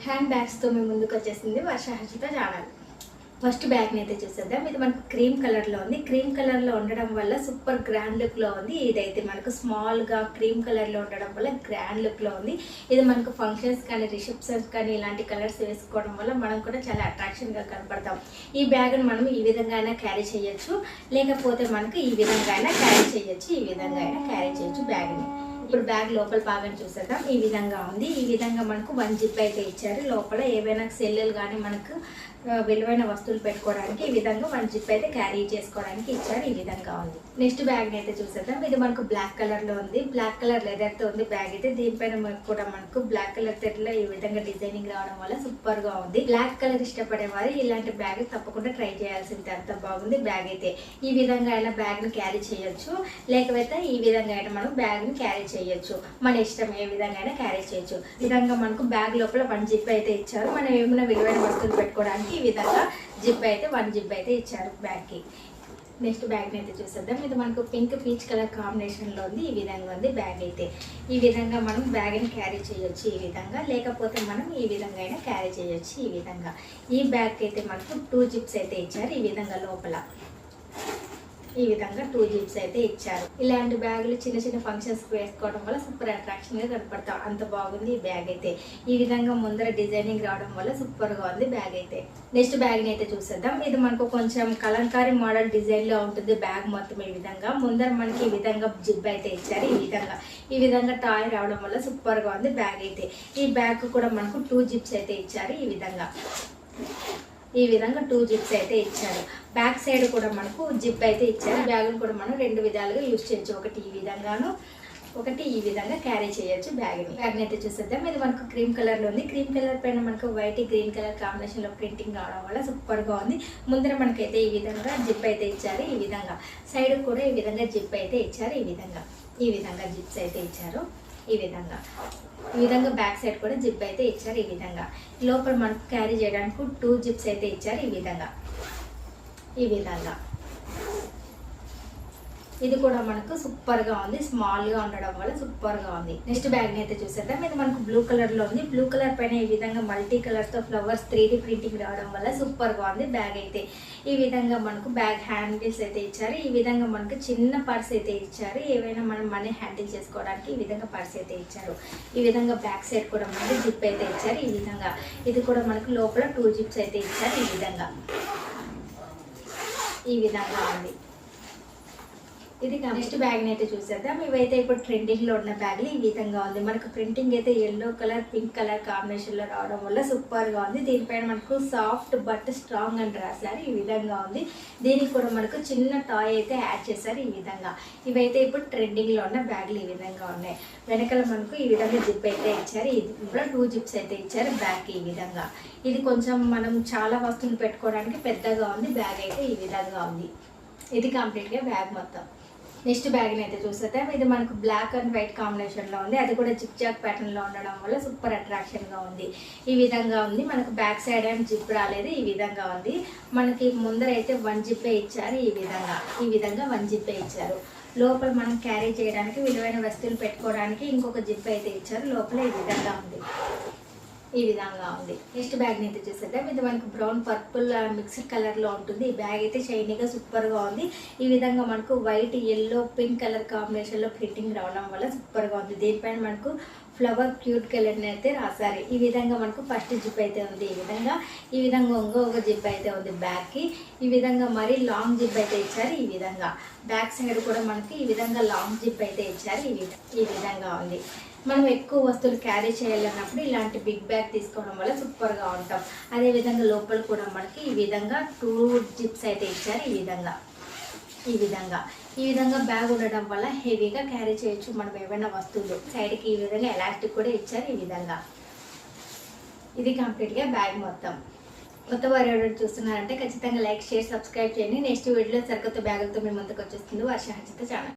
Hand బ్యాగ్స్తో మేము ముందుకు వచ్చేసింది వర్ష హర్షిత ఛానల్. ఫస్ట్ బ్యాగ్ని అయితే చూసేద్దాం. ఇది మనకు క్రీమ్ కలర్లో ఉంది. క్రీమ్ కలర్లో ఉండడం వల్ల సూపర్ గ్రాండ్ లుక్లో ఉంది. ఇదైతే మనకు స్మాల్గా క్రీమ్ కలర్లో ఉండడం వల్ల గ్రాండ్ లుక్లో ఉంది. ఇది మనకు ఫంక్షన్స్ కానీ రిసెప్షన్స్ కానీ ఇలాంటి కలర్స్ వేసుకోవడం వల్ల మనం కూడా చాలా అట్రాక్షన్గా కనపడతాం. ఈ బ్యాగ్ని మనం ఈ విధంగా అయినా క్యారీ చేయొచ్చు, లేకపోతే మనకు ఈ విధంగా అయినా క్యారీ చేయొచ్చు. ఈ విధంగా అయినా క్యారీ చేయొచ్చు బ్యాగ్ని. ఇప్పుడు బ్యాగ్ లోపల భాగం చూసేద్దాం. ఈ విధంగా ఉంది. ఈ విధంగా మనకు 1 జిప్ అయితే ఇచ్చారు. లోపల ఏవైనా సెల్లులు కానీ మనకు విలువైన వస్తువులు పెట్టుకోవడానికి ఈ విధంగా 1 జిప్ అయితే క్యారీ చేసుకోవడానికి ఇచ్చారు. ఈ విధంగా ఉంది. నెక్స్ట్ బ్యాగ్ అయితే చూసేద్దాం. ఇది మనకు బ్లాక్ కలర్ లో ఉంది. బ్లాక్ కలర్ లెదర్ తో ఉంది బ్యాగ్ అయితే. దీనిపైన కూడా మనకు బ్లాక్ కలర్ థ్రెడ్ లో ఈ విధంగా డిజైనింగ్ రావడం వల్ల సూపర్ గా ఉంది. బ్లాక్ కలర్ ఇష్టపడే వారు ఇలాంటి బ్యాగ్ తప్పకుండా ట్రై చేయాల్సింది. అంత బాగుంది బ్యాగ్ అయితే. ఈ విధంగా అయినా బ్యాగ్ ని క్యారీ చేయొచ్చు, లేకపోతే ఈ విధంగా అయినా మనం బ్యాగ్ ని క్యారీ చేయొచ్చు. మన ఇష్టం ఏ విధంగా అయినా క్యారీ చేయొచ్చు. ఈ విధంగా మనకు బ్యాగ్ లోపల 1 జిప్ అయితే ఇచ్చారు. మనం ఏమైనా విలువైన వస్తువులు పెట్టుకోవడానికి ఈ విధంగా జిప్ అయితే 1 జిప్ అయితే ఇచ్చారు బ్యాగ్ కి. నెక్స్ట్ బ్యాగ్ అయితే చూసేద్దాం. ఇది మనకు పింక్ పీచ్ కలర్ కాంబినేషన్ లో ఉంది. ఈ విధంగా ఉంది బ్యాగ్ అయితే. ఈ విధంగా మనం బ్యాగ్ ని క్యారీ చేయొచ్చు ఈ విధంగా, లేకపోతే మనం ఈ విధంగా అయినా క్యారీ చేయొచ్చు. ఈ విధంగా ఈ బ్యాగ్ అయితే మనకు 2 జిప్స్ అయితే ఇచ్చారు. ఈ విధంగా లోపల ఈ విధంగా 2 జిప్స్ అయితే ఇచ్చారు. ఇలాంటి బ్యాగులు చిన్న చిన్న ఫంక్షన్స్ వేసుకోవడం వల్ల సూపర్ అట్రాక్షన్ గా కనపడతాం. అంత బాగుంది ఈ బ్యాగ్ అయితే. ఈ విధంగా ముందర డిజైనింగ్ రావడం వల్ల సూపర్ గా ఉంది బ్యాగ్ అయితే. నెక్స్ట్ బ్యాగ్ ని అయితే చూసేద్దాం. ఇది మనకు కొంచెం కలంకారీ మోడల్ డిజైన్ లో ఉంటుంది బ్యాగ్ మొత్తం. ఈ విధంగా ముందర మనకి ఈ విధంగా జిప్ అయితే ఇచ్చారు. ఈ విధంగా టాయ్ రావడం వల్ల సూపర్ గా ఉంది బ్యాగ్ అయితే. ఈ బ్యాగ్ కూడా మనకు 2 జిప్స్ అయితే ఇచ్చారు. ఈ విధంగా 2 జిప్స్ అయితే ఇచ్చారు. బ్యాక్ సైడ్ కూడా మనకు జిప్ అయితే ఇచ్చారు. బ్యాగ్ను కూడా మనం 2 విధాలుగా యూజ్ చేయొచ్చు. ఒకటి ఈ విధంగాను, ఒకటి ఈ విధంగా క్యారీ చేయొచ్చు బ్యాగ్ని. అయితే చూసేద్దాం. ఇది మనకు క్రీమ్ కలర్ లో ఉంది. క్రీమ్ కలర్ పైన మనకు వైట్ గ్రీన్ కలర్ కాంబినేషన్ లో ప్రింటింగ్ రావడం వల్ల సూపర్ గా ఉంది. ముందర మనకైతే ఈ విధంగా జిప్ అయితే ఇచ్చారు. ఈ విధంగా సైడ్ కూడా ఈ విధంగా జిప్ అయితే ఇచ్చారు. ఈ విధంగా జిప్స్ అయితే ఇచ్చారు. ఈ విధంగా బ్యాక్ సైడ్ కూడా జిప్ అయితే ఇచ్చారు. ఈ విధంగా లోపల మనకు క్యారీ చేయడానికి 2 జిప్స్ అయితే ఇచ్చారు. ఈ విధంగా ఇది కూడా మనకు సూపర్ గా ఉంది. స్మాల్ గా ఉండడం వల్ల సూపర్ గా ఉంది. నెక్స్ట్ బ్యాగ్ అయితే చూసేద్దాం. ఇది మనకు బ్లూ కలర్ లో ఉంది. బ్లూ కలర్ పైన ఈ విధంగా మల్టీ కలర్స్ తో ఫ్లవర్స్ 3D ప్రింటింగ్ రావడం వల్ల సూపర్ గా ఉంది బ్యాగ్ అయితే. ఈ విధంగా మనకు బ్యాగ్ హ్యాండిల్స్ అయితే ఇచ్చారు. ఈ విధంగా మనకు చిన్న పర్స్ అయితే ఇచ్చారు. ఏవైనా మనం మనీ హ్యాండిల్ చేసుకోవడానికి ఈ విధంగా పర్స్ అయితే ఇచ్చారు. ఈ విధంగా బ్యాక్ సైడ్ కూడా మనకి జిప్ అయితే ఇచ్చారు. ఇది కూడా మనకు లోపల 2 జిప్స్ అయితే ఇచ్చారు. ఈ విధంగా ఉంది. ఇది నెక్స్ట్ బ్యాగ్ అయితే చూసేద్దాం. ఇవైతే ఇప్పుడు ట్రెండింగ్ లో ఉన్న బ్యాగ్లు. ఈ విధంగా ఉంది. మనకు ప్రింటింగ్ అయితే yellow colour pink colour combination లో రావడం వల్ల సూపర్ గా ఉంది. దీనిపైన మనకు సాఫ్ట్ బట్ స్ట్రాంగ్ అని రాశారు. ఈ విధంగా ఉంది. దీనికి కూడా మనకు చిన్న టాయ్ అయితే యాడ్ చేశారు. ఈ విధంగా ఇవైతే ఇప్పుడు ట్రెండింగ్ లో ఉన్న బ్యాగ్లు ఈ విధంగా ఉన్నాయి. వెనకాల మనకు ఈ విధంగా జిప్ అయితే ఇచ్చారు. ఇది కూడా 2 జిప్స్ అయితే ఇచ్చారు బ్యాగ్. ఈ విధంగా ఇది కొంచెం మనం చాలా వస్తువులు పెట్టుకోవడానికి పెద్దగా ఉంది బ్యాగ్ అయితే. ఈ విధంగా ఉంది. ఇది కంప్లీట్ గా బ్యాగ్ మొత్తం. నెక్స్ట్ బ్యాగ్ అయితే చూసేద్దాం. ఇది మనకు బ్లాక్ అండ్ వైట్ కాంబినేషన్ లో ఉంది. అది కూడా జిగ్ జాగ్ ప్యాటర్న్ లో ఉండడం వల్ల సూపర్ అట్రాక్షన్ గా ఉంది. ఈ విధంగా ఉంది. మనకు బ్యాక్ సైడ్ ఏం జిప్ రాలేదు. ఈ విధంగా ఉంది. మనకి ముందర అయితే 1 జిప్పే ఇచ్చారు. ఈ విధంగా 1 జిప్పే ఇచ్చారు. లోపల మనం క్యారీ చేయడానికి విలువైన వస్తువులు పెట్టుకోవడానికి ఇంకొక జిప్ అయితే ఇచ్చారు. లోపల ఈ విధంగా ఉంది. నెక్స్ట్ బ్యాగ్ అయితే చూసేద్దాం. ఇది మనకు బ్రౌన్ పర్పుల్ మిక్స్డ్ కలర్ లో ఉంటుంది. ఈ బ్యాగ్ అయితే షైనీగా సూపర్ గా ఉంది. ఈ విధంగా మనకు white yellow pink colour combination లో ప్రింటింగ్ రావడం వల్ల సూపర్ గా ఉంది. దీనిపైన మనకు ఫ్లవర్ క్యూట్ కలర్ అయితే రాశారు. ఈ విధంగా మనకు ఫస్ట్ జిప్ అయితే ఉంది. ఈ విధంగా ఇంకొక జిప్ అయితే ఉంది బ్యాగ్ కి. ఈ విధంగా మరి లాంగ్ జిప్ అయితే ఇచ్చారు. ఈ విధంగా బ్యాక్ సైడ్ కూడా మనకి ఈ విధంగా లాంగ్ జిప్ అయితే ఇచ్చారు. ఈ విధంగా ఉంది. మనం ఎక్కువ వస్తువులు క్యారీ చేయాలన్నప్పుడు ఇలాంటి బిగ్ బ్యాగ్ తీసుకోవడం వల్ల సూపర్ గా ఉంటాం. అదే విధంగా లోపల కూడా మనకి ఈ విధంగా 2 జిప్స్ అయితే ఇచ్చారు. ఈ విధంగా బ్యాగ్ ఉండడం వల్ల హెవీగా క్యారీ చేయొచ్చు మనం ఏమైనా వస్తువులు. సైడ్ కి ఈ విధంగా ఎలాస్టిక్ కూడా ఇచ్చారు. ఇది కంప్లీట్ గా బ్యాగ్ మొత్తం. కొత్త వారు ఎవరైనా చూస్తున్నారంటే ఖచ్చితంగా లైక్ షేర్ సబ్స్క్రైబ్ చేయండి. నెక్స్ట్ వీడియోలో సరికొత్త బ్యాగులతో మీ ముందుకు వచ్చేస్తుంది వర్ష హర్షిత ఛానల్.